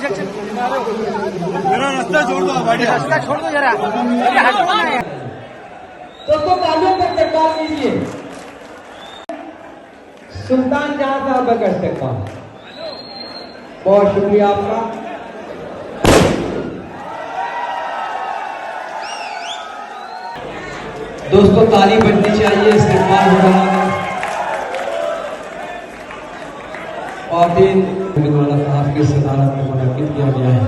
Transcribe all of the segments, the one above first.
मेरा रास्ता छोड़ दो, रास्ता छोड़ दो जरा। दोस्तों तालियों का इस्तेमाल कीजिए सुल्तान जहां साहब का इस्तेमाल। बहुत शुक्रिया आपका। दोस्तों ताली बजनी चाहिए, इस्तेमाल हो रहा है। और दिन साहब की सदारत में मुनक्किद किया गया है।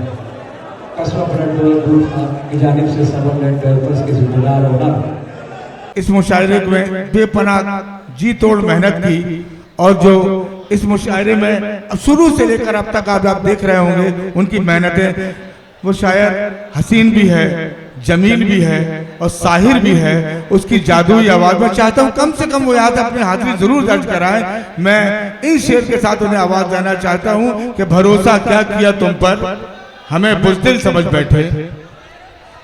कस्बा ब्लड डोनर साहब की जानिब से सब ब्लड डोनर्स के जिम्मेदार होना। इस मुशायरे में बेपनाह जी तोड़ मेहनत की और जो इस मुशायरे में अब शुरू से लेकर अब तक आप देख रहे होंगे उनकी मेहनतें, वो शायर हसीन भी है, जमील भी है और साहिर भी है। उसकी जादुई आवाज में चाहता हूँ कम से कम वो याद अपनी हाजिरी जरूर दर्ज कराएं। मैं इन शेर के साथ उन्हें आवाज देना चाहता हूँ कि भरोसा क्या किया तुम पर हमें बुज़दिल समझ बैठे,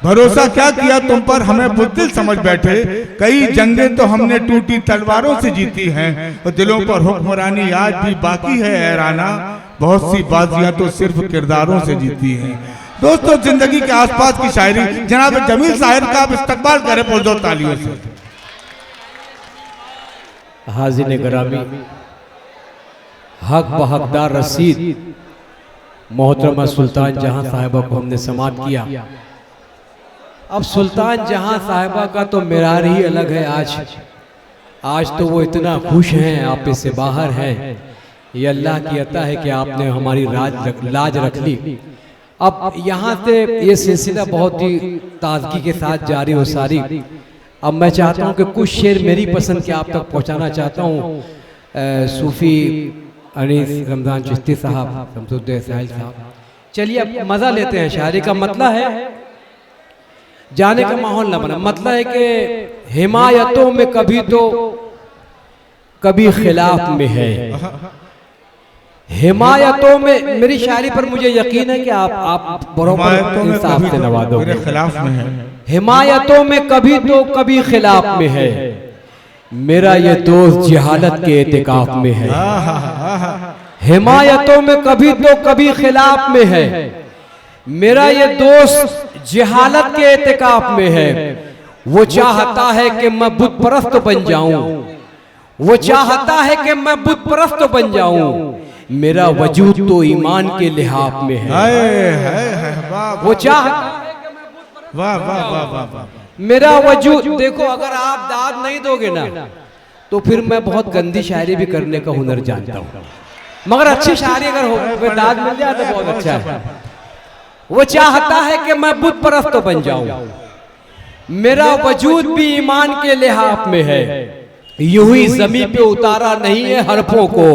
भरोसा क्या किया तुम पर हमें बुज़दिल समझ बैठे। कई जंगें तो हमने टूटी तलवारों से जीती हैं और दिलों पर हुक्मरानी आज भी बाकी है हैराना। बहुत सी बाजियां तो सिर्फ किरदारों से जीती हैं। दोस्तों जिंदगी के आसपास की शायरी जनाब जमील साहिर का आप इस्तकबाल करें पुरजोर तालियों से। हाज़िर गिरामी, हक बहकदार रसीद मोहतरमा सुल्तान जहां साहिबा को हमने समात किया। अब सुल्तान जहां साहिबा का तो मेरार ही अलग है। आज तो वो इतना खुश हैं, आप इससे बाहर हैं। ये अल्लाह की अता है कि आपने हमारी लाज रख ली। अब यहाँ से ये सिलसिला बहुत ही ताजगी के साथ जारी हो सारी। अब मैं चाहता हूँ कि कुछ शेर मेरी पसंद के आप तक पहुँचाना चाहता हूँ। सूफी अनीस रमजान चिश्ती साहब, शमसुद्दीन साहिल साहब, चलिए अब मज़ा लेते हैं। शायरी का मतलब है जाने का माहौल न बना। मतलब है कि हिमायतों में कभी तो कभी खिलाफ में है। हिमायतों में मेरी शायरी पर मुझे यकीन है कि आप बरोबर इंसाफ से नवाजोगे। खिलाफ में है, हिमायतों में कभी तो कभी खिलाफ में है। मेरा ये दोस्त जहालत के एतिकाफ में है। हिमायतों में कभी तो कभी खिलाफ में है। मेरा ये दोस्त जहालत के एतिकाफ में है। वो चाहता है कि मैं बुत परस्त बन जाऊं, वो चाहता है कि मैं बुत परस्त बन जाऊं। मेरा वजूद तो ईमान के लिहाफ में है। वो चाहता है कि मैं बुत परस्त, वाह वाह वाह वाह। मेरा वजूद, देखो अगर आप दाद नहीं दोगे ना तो फिर मैं बहुत गंदी शायरी भी करने का हुनर जानता हूँ, मगर अच्छी शायरी अगर हो दाद मिल जाए तो बहुत अच्छा है। वो चाहता है कि मैं बुत परस्त बन जाऊं। मेरा वजूद भी ईमान के लिहाफ में है। यूं ही ज़मीं पे उतारा नहीं है हरफों को,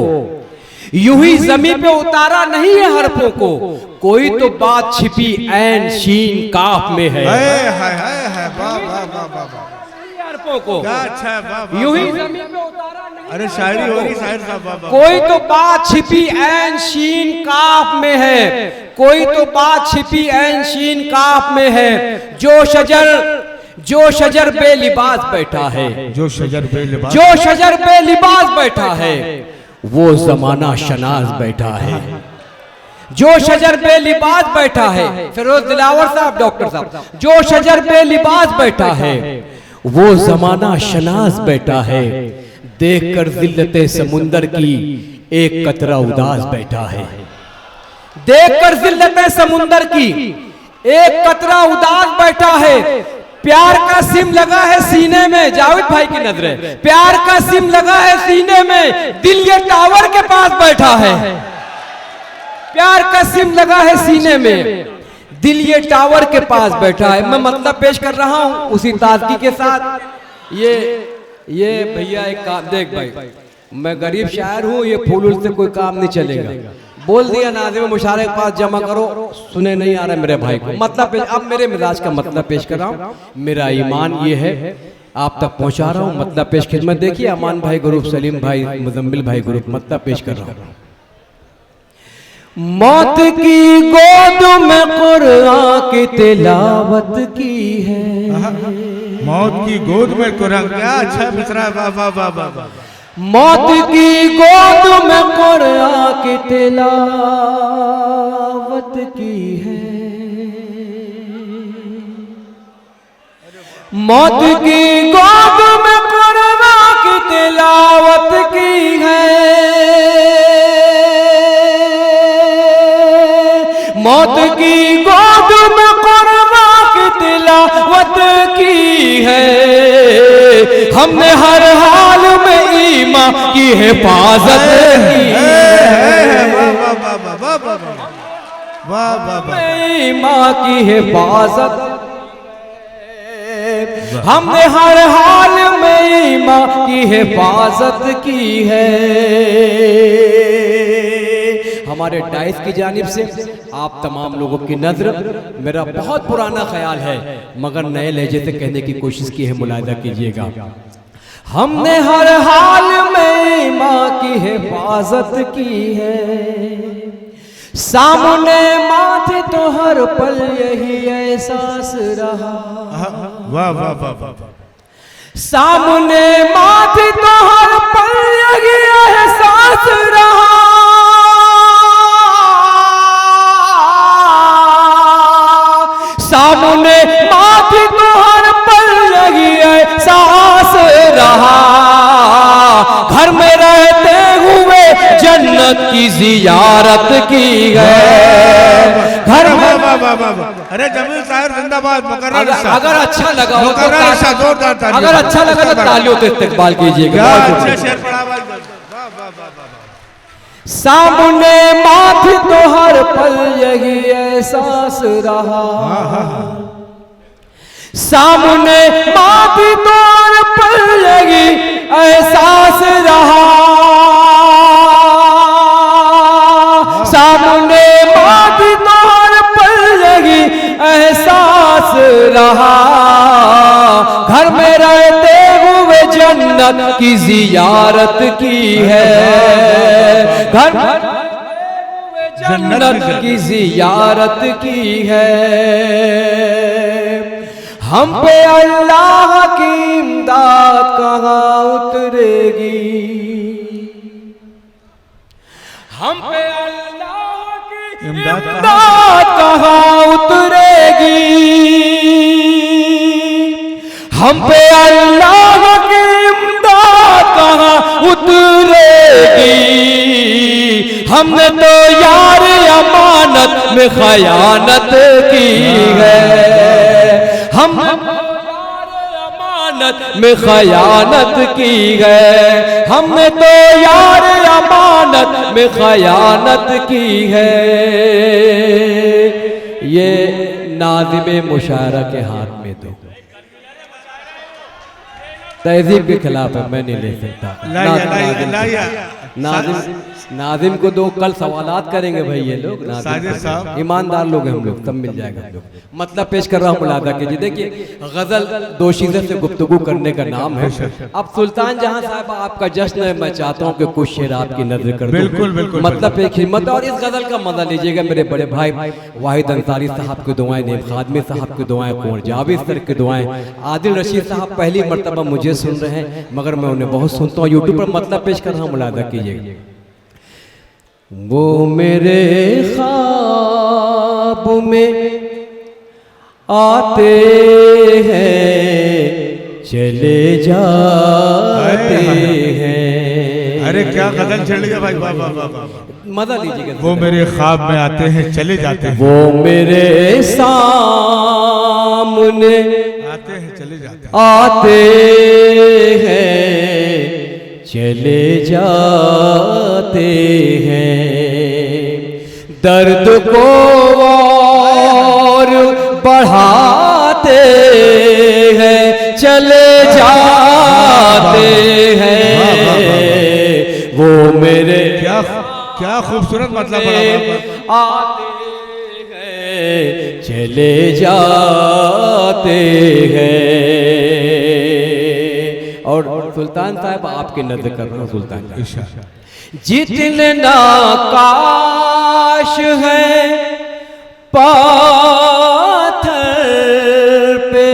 यूं ही ज़मीं पे उतारा नहीं है हरफों को। कोई तो बात छिपी ऐन शीन काफ में है। हरफों को यूं ही ज़मीं पे उतारा नहीं। अरे शायरी हो रही शायर साहब। कोई तो बात छिपी ऐन शीन काफ में है, कोई तो बात छिपी ऐन शीन काफ में है। जो शजर बेलिबास बैठा है, जो शजर बेलिबास, जो शजर बेलिबास बैठा है वो जमाना शनाज बैठा है। जो शजर बेलिबास बैठा है, फिरोज दिलावर साहब, डॉक्टर साहब, जो शजर बेलिबास बैठा है वो जमाना शनाज बैठा है। देखकर जिल्लते समुंदर की एक कतरा उदास बैठा है। देखकर जिल्लते समुंदर की एक कतरा उदास बैठा है। प्यार का सिम लगा है सीने में, जावेद भाई की नजरें, प्यार का सिम लगा है सीने में, दिल ये टावर के पास बैठा है। प्यार का सिम लगा है सीने में, दिल ये टावर के पास बैठा है। मैं मतलब पेश कर रहा हूं उसी ताजगी के साथ। ये भैया एक काम देख भाई, मैं गरीब शायर हूँ, ये फूल से कोई काम नहीं चलेगा। बोल दिया नाज़िम मुशारे के पास जमा करो, सुने नहीं आ रहा मेरे भाई को। मतलब अब मेरे मिजाज का मतलब पेश कर रहा हूँ। मेरा ईमान ये है आप तक पहुँचा रहा हूँ। मतलब पेश खिदमत देखिए, अमान भाई ग्रुप, सलीम भाई, मुजम्मिल भाई ग्रुप, मतलब पेश कर रहा हूँ। मौत की गोद में कुरान की तिलावत की है, मौत की गोद में कुरान, क्या अच्छा मिसरा, वाह वाह वाह वाह। मौत की गोद में कुरान की तिलावत की है, मौत की गोद में कुरान की तिलावत की है, मौत की गोद में कुरान की तिलावत की है। हमने हर हाल में ईमान की हिफाजत की है, ईमान की हिफाजत, हमने हर हाल में ईमान की हिफाजत की है। हमारे डाइस की जानिब से आप तमाम लोगों की नजर, मेरा बहुत पुराना ख्याल है मगर नए लहजे से कहने की कोशिश की है, मुलाहिदा कीजिएगा। हमने हर हाल में माँ की हिफाजत की है, सामने माथे तो हर पल यही एहसास रहा, वाह वाह वाह वाह, सामने माथे तो हर पल यही एहसास रहा, सामने माथे तो हर पल यही एहसास रहा। घर में रहते हुए जन्नत की जियारत की है, घर में। अरे जमील साहब जिंदाबाद। अगर अच्छा लगा हो तो जोरदार, अगर अच्छा लगा तो तालियों से इस्तकबाल कीजिएगा। सामने माथे तो हर पल यही एहसास रहा, सामने माथे तो हर पल यही एहसास रहा, सामने माथे तो हर पल यही एहसास रहा। घर में रहते हुए जन्नत की जियारत की है, घर में जन्नत की जियारत की है। हम पे अल्लाह की इमदाद कहाँ उतरेगी, हम पे अल्लाह की इमदाद कहाँ उतरेगी, हम पे अल्लाह की इमदाद कहाँ उतरेगी। हमने तो यार अमानत में खयानत की है, हम अमानत में खयानत की है, हमने तो यार अमानत में खयानत की है। ये नाज़िम मुशायरा के हाथ में दो, तहजीब के खिलाफ है, मैं नहीं ले सकता। नाज़िम को दो, कल सवालात करेंगे भाई ये लोग, ईमानदार लोग हैं हम लोग, तब मिल जाएगा हम लोग। मतलब पेश कर रहा हूँ, मुलादा कीजिए। देखिए गजल दोशीज़े से गुफ्तगू करने का नाम है। अब सुल्तान जहां साहब आपका जश्न है, मैं चाहता हूँ कि कुछ शेर आपकी नजर कर दूं। बिल्कुल बिल्कुल, मतलब एक हिम्मत। और इस गजल का मजा लीजिएगा मेरे बड़े भाई वाहिद अंसारी साहब की दुआएं, नेम खादमी साहब की दुआएं, कुंवर जावेद सर की दुआएं, आदिल रशीद साहब पहली मर्तबा मुझे सुन रहे हैं मगर मैं उन्हें बहुत सुनता हूँ यूट्यूब पर। मतलब पेश कर रहा हूँ, मुलादा कीजिएगा। वो मेरे ख्वाब में आते हैं चले जाते हैं। अरे क्या गजल चढ़ गया भाई, वाह वाह वाह, मजा लीजिएगा। वो मेरे ख्वाब में आते हैं चले जाते हैं, वो मेरे सामने आते हैं चले जाते हैं, आते हैं चले जाते हैं। दर्द को और बढ़ाते हैं चले जाते हैं। वो मेरे क्या क्या खूबसूरत मतलब आते हैं चले जाते हैं। और सुल्तान साहब आपके नजर कर रहा हूँ, सुल्तान जितने नाकाश है पाथर पे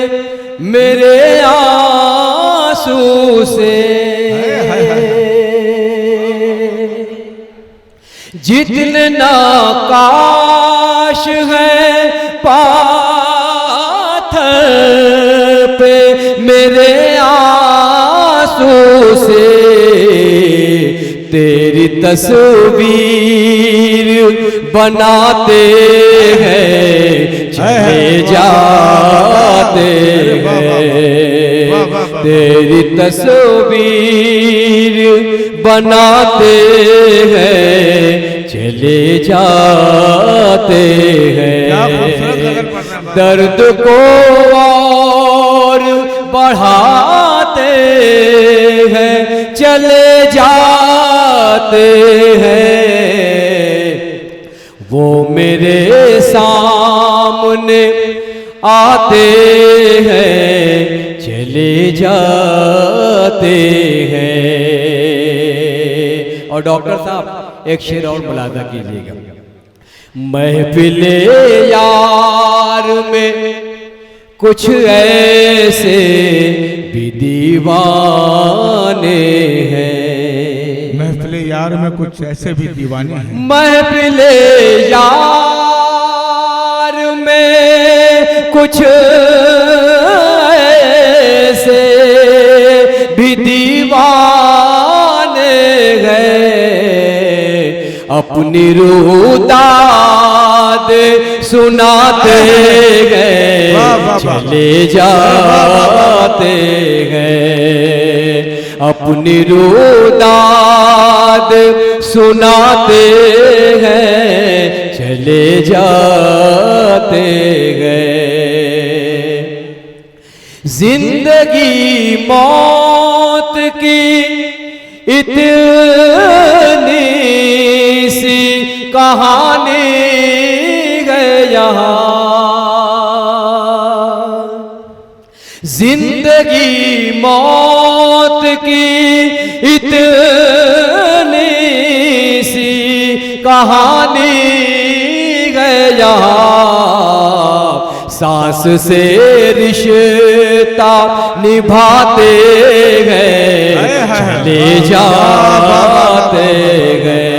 मेरे आंसू से, जितने नाकाश है पाथर पे मेरे आंसू से तेरी तस्वीर बनाते हैं, चले जाते हैं। तेरी तस्वीर बनाते हैं, चले जाते हैं। दर्द को और बढ़ाते हैं, चले जाते हैं। वो मेरे सामने आते हैं, चले जाते हैं। और डॉक्टर साहब एक शेर और मुलाजा कीजिएगा। महफिले यार में कुछ ऐसे भी दीवाने हैं। महफिले यार में कुछ ऐसे भी दीवाने हैं। महफिले यार में कुछ ऐसे भी दीवाने हैं, अपनी रूदाद सुनाते हैं, चले जाते हैं। अपनी रूदाद सुनाते हैं, चले जाते हैं। जिंदगी मौत की इतनी सी कहानी है यहाँ। जिंदगी मौत की इतनी सी कहानी है यहाँ। सांस से रिश्ता निभाते हैं, चले जाते हैं।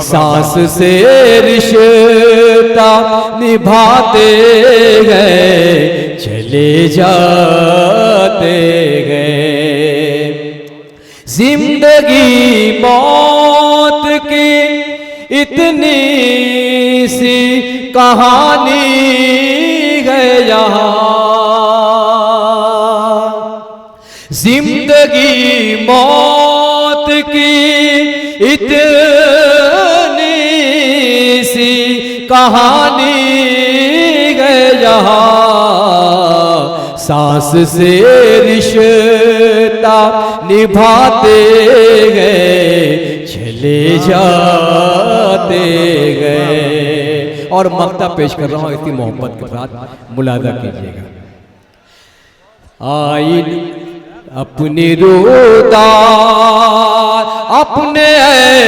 सांस से रिश्ता निभाते हैं, चले जाते हैं। जिंदगी मौत की इतनी सी कहानी है यहाँ। जिंदगी मौत की इतनी सी कहानी है यहाँ। सांस से रिश्ता निभाते गए, चले जाते गए। और मक्ता पेश कर रहा हूं इतनी मोहब्बत के साथ, मुलाजा कीजिएगा। आईन अपनी रूदार अपने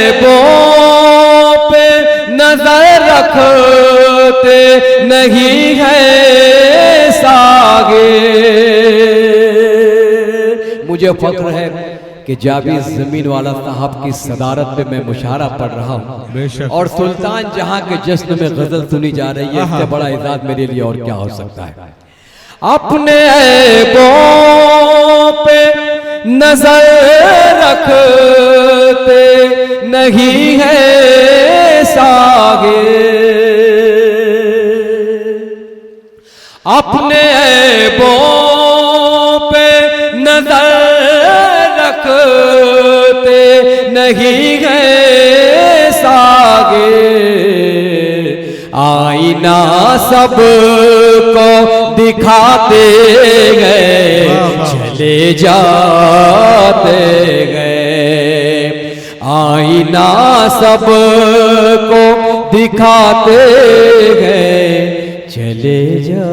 ऐबों पे नजर रखते नहीं है सागे। मुझे फख्र है कि जाबिर जमीन वाला साहब की सदारत पे मैं मुशारा पढ़ रहा हूँ, और सुल्तान जहां के जश्न में गजल सुनी जा रही है। इससे बड़ा इजाज़ मेरे लिए और क्या हो सकता है। अपने ऐबों पे नजर रखते नहीं है सागे। अपने ऐबों पे नजर रखते नहीं है सागे। आईना सबको दिखाते गए, चले जाते गए। आईना सबको दिखाते गए, चले जा